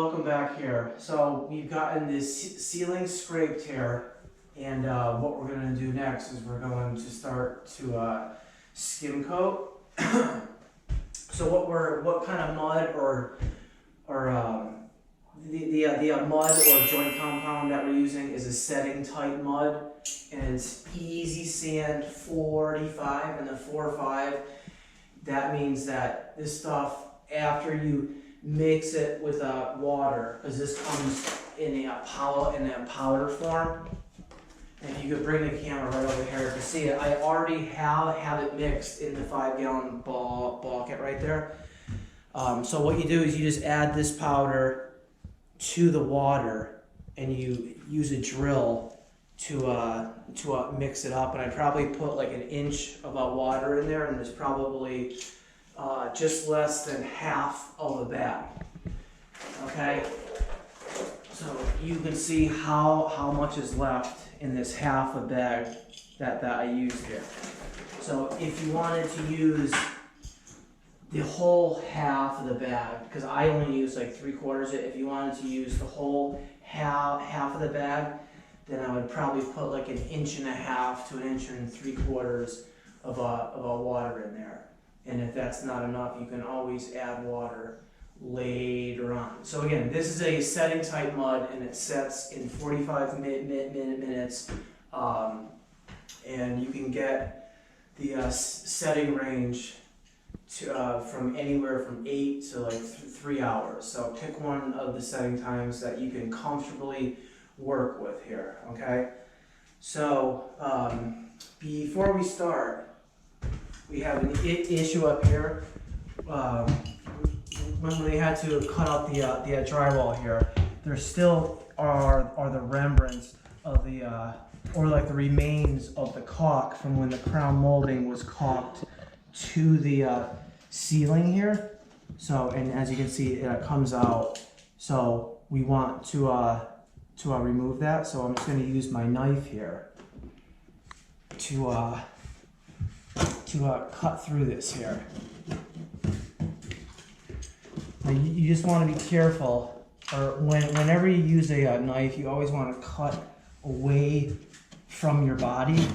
welcome back here. So we've gotten this ceiling scraped here, and what we're going to do next is we're going to start to skim coat. So what kind of mud or the mud or joint compound that we're using is a setting type mud, and it's EasySand 45, and the 4.5. That means that this stuff, after you mix it with water, because this comes in a powder form. And if you could bring the camera right over here to see it, I already have it mixed in the 5-gallon bucket right there. So what you do is you just add this powder to the water, and you use a drill to mix it up. And I probably put like an inch of water in there, and there's probably just less than half of a bag. Okay, so you can see how much is left in this half a bag that I used here. So if you wanted to use the whole half of the bag, because I only use like 3/4 of it, if you wanted to use the whole half of the bag, then I would probably put like 1.5 inches to 1 3/4 of water in there. And if that's not enough, you can always add water later on. So again, this is a setting type mud, and it sets in 45 minutes. And you can get the setting range to, from anywhere from 8 to like 3 hours. So pick one of the setting times that you can comfortably work with here, okay? So before we start, we have an issue up here. When they had to cut out the drywall here, there still are the remnants of the or like the remains of the caulk from when the crown molding was caulked to the ceiling here. So, and as you can see, it comes out. So we want to remove that. So I'm just going to use my knife here to cut through this here. Now you just want to be careful, or whenever you use a knife, you always want to cut away from your body.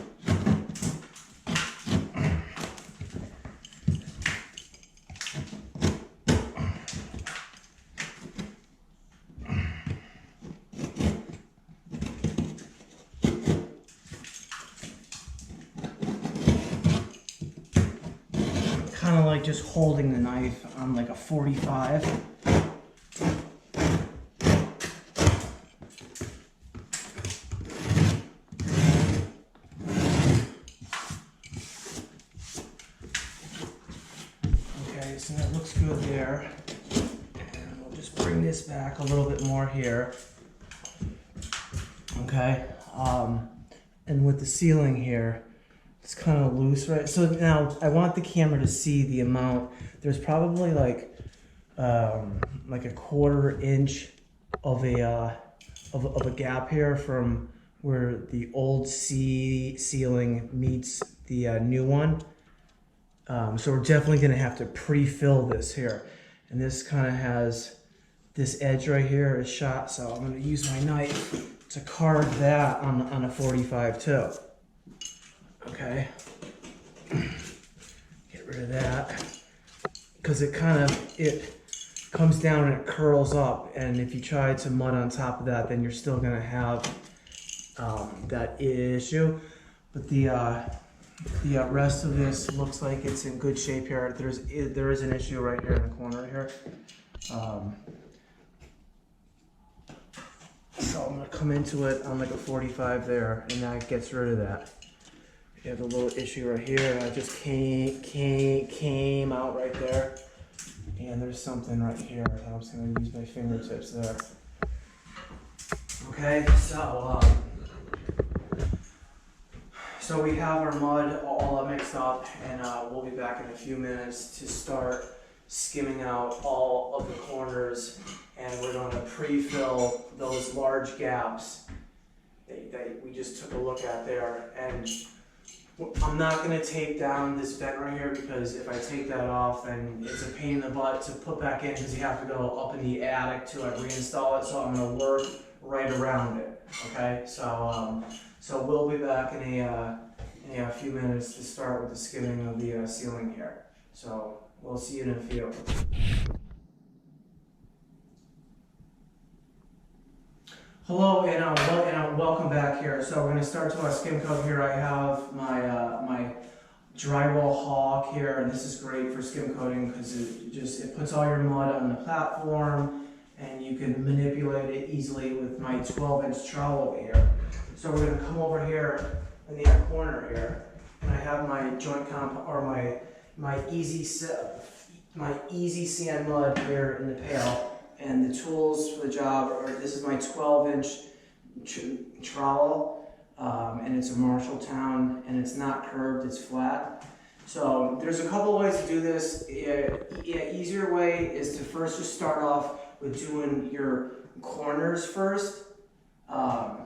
Kind of like just holding the knife on like a 45. Okay, so that looks good there. And we'll just bring this back a little bit more here. Okay, and with the ceiling here, it's kind of loose, right? So now I want the camera to see the amount. There's probably like a 1/4 inch of a gap here from where the old ceiling meets the new one. So we're definitely going to have to pre-fill this here, and this kind of has this edge right here is shot. So I'm going to use my knife to carve that on a 45 too. Okay, get rid of that, because it comes down and it curls up, and if you try to mud on top of that, then you're still gonna have that issue. But the rest of this looks like it's in good shape here. There is an issue right here in the corner here. So I'm gonna come into it on like a 45 there, and that gets rid of that. You have a little issue right here, and I just came out right there, and there's something right here. I'm just going to use my fingertips there. Okay, so we have our mud all mixed up, and we'll be back in a few minutes to start skimming out all of the corners, and we're going to pre-fill those large gaps that we just took a look at there. And I'm not gonna take down this vent right here because if I take that off, then it's a pain in the butt to put back in because you have to go up in the attic to like reinstall it. So I'm gonna work right around it. Okay, so we'll be back in a few minutes to start with the skimming of the ceiling here. So we'll see you in a few. Hello and welcome back here. So we're going to start to our skim coat here. I have my drywall hog here, and this is great for skim coating because it puts all your mud on the platform, and you can manipulate it easily with my 12-inch trowel over here. So we're going to come over here in the corner here, and I have my joint comp or my EasySand mud here in the pail. And the tools for the job are, this is my 12-inch trowel, and it's a Marshalltown, and it's not curved, it's flat. So there's a couple of ways to do this. Easier way is to first just start off with doing your corners first. And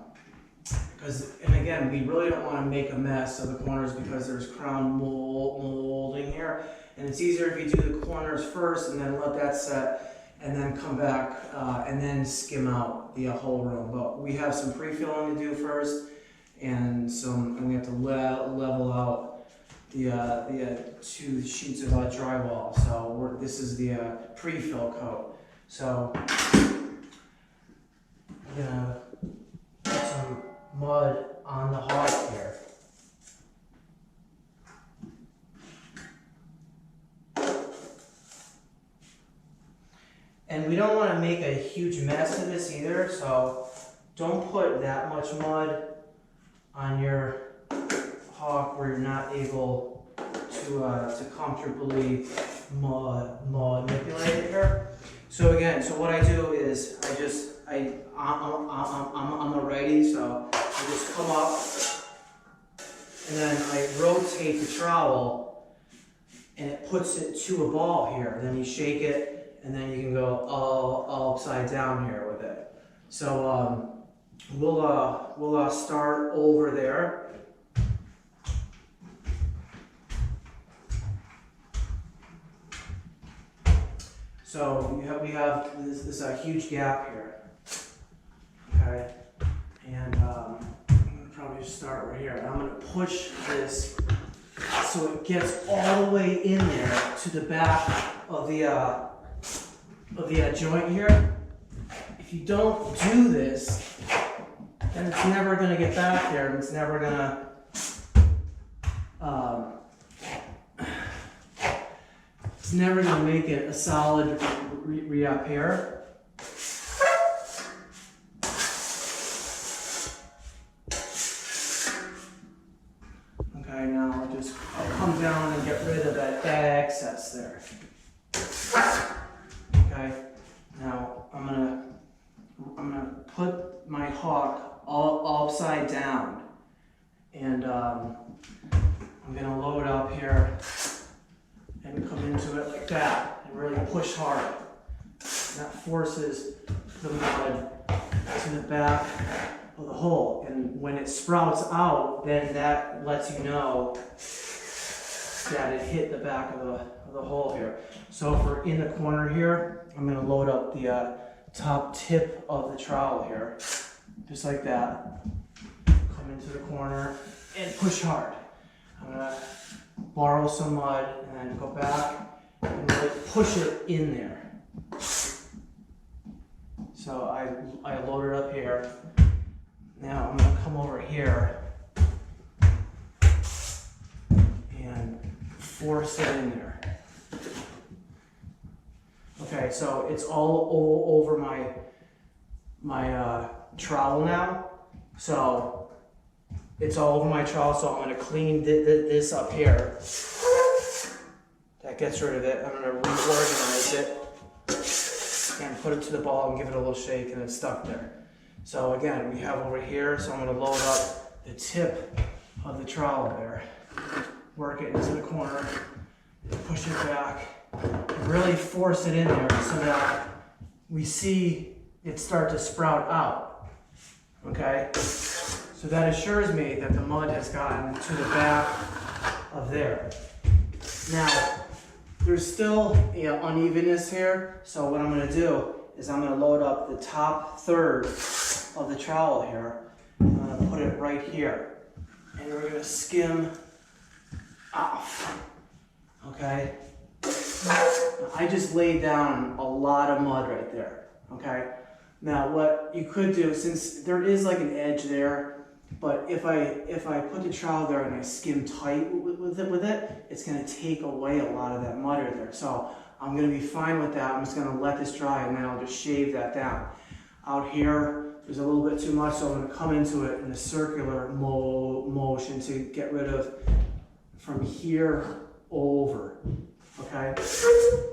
again, we really don't want to make a mess of the corners because there's crown molding here. And it's easier if you do the corners first and then let that set. And then come back and then skim out the whole room. But we have some pre-filling to do first, and we have to level out the 2 sheets of drywall. So this is the pre-fill coat. So I'm gonna put some mud on the hog here. And we don't want to make a huge mess of this either, so don't put that much mud on your hog where you're not able to comfortably manipulate it here. So again, what I do is I'm a righty, so I just come up and then I rotate the trowel and it puts it to a ball here. And then you shake it. And then you can go all upside down here with it. So we'll start over there. So we have this huge gap here. Okay, and I'm gonna probably just start right here. And I'm gonna push this so it gets all the way in there to the back of the joint here. If you don't do this, then it's never going to get back there, and it's never going to make it a solid repair. Okay, now I'll come down and get rid of that excess there. Okay, now I'm gonna put my hog all upside down, and I'm gonna load up here and come into it like that and really push hard. That forces the mud to the back of the hole, and when it sprouts out, then that lets you know that it hit the back of the hole here. So if we're in the corner here, I'm going to load up the top tip of the trowel here, just like that. Come into the corner and push hard. I'm going to borrow some mud and then go back and really push it in there. So I load it up here. Now I'm going to come over here and force it in there. Okay, so it's all over my trowel now. So it's all over my trowel, so I'm going to clean this up here. That gets rid of it. I'm going to reorganize it and put it to the ball and give it a little shake, and it's stuck there. So again, we have over here, so I'm going to load up the tip of the trowel there. Work it into the corner, push it back, and really force it in there so that we see it start to sprout out. Okay? So that assures me that the mud has gotten to the back of there. Now, there's still unevenness here, so what I'm going to do is I'm going to load up the top third of the trowel here. I'm going to put it right here, and we're going to skim off. Okay? I just laid down a lot of mud right there. Okay? Now, what you could do, since there is like an edge there, but if I put the trowel there and I skim tight with it, it's going to take away a lot of that mud right there. So I'm going to be fine with that. I'm just going to let this dry, and then I'll just shave that down. Out here, there's a little bit too much, so I'm going to come into it in a circular motion to get rid of from here over. Okay?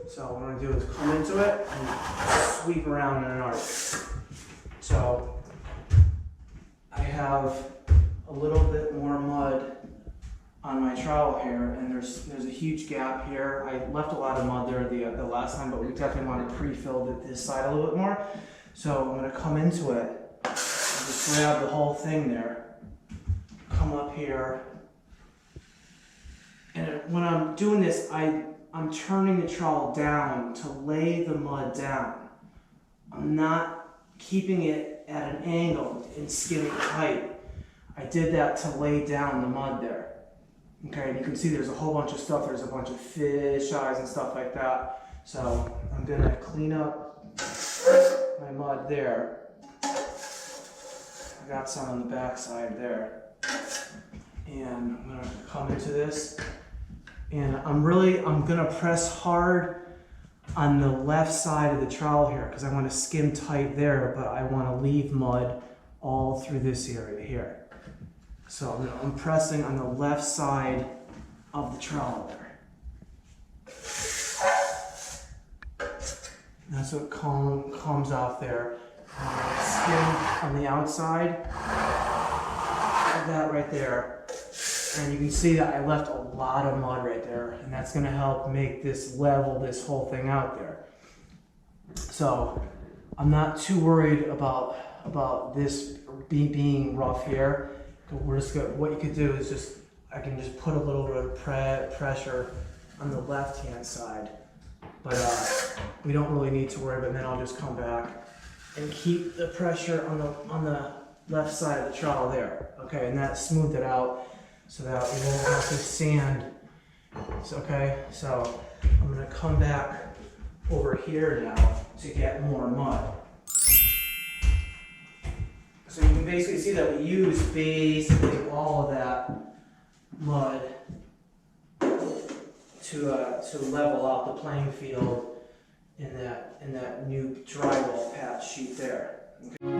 So what I'm going to do is come into it and sweep around in an arc. So I have a little bit more mud on my trowel here, and there's a huge gap here. I left a lot of mud there the last time, but we definitely want to pre-fill this side a little bit more. So I'm going to come into it and just grab the whole thing there, come up here, and when I'm doing this, I'm turning the trowel down to lay the mud down. I'm not keeping it at an angle and skimming tight. I did that to lay down the mud there. Okay, and you can see there's a whole bunch of stuff. There's a bunch of fish eyes and stuff like that. So I'm gonna clean up my mud there. I got some on the back side there. And I'm gonna come into this. And I'm gonna press hard on the left side of the trowel here because I want to skim tight there, but I want to leave mud all through this area here. So I'm pressing on the left side of the trowel there. That's what comes off there. Skim on the outside of that right there. And you can see that I left a lot of mud right there, and that's going to help make this level this whole thing out there. So I'm not too worried about this being rough here. We're just gonna, what you could do is I can just put a little bit of pressure on the left hand side, but we don't really need to worry. But then I'll just come back and keep the pressure on the left side of the trowel there. Okay, and that smoothed it out so that we won't have to sand. Okay, so I'm gonna come back over here now to get more mud. So you can basically see that we use basically all of that mud to level out the playing field in that new drywall patch sheet there. Okay.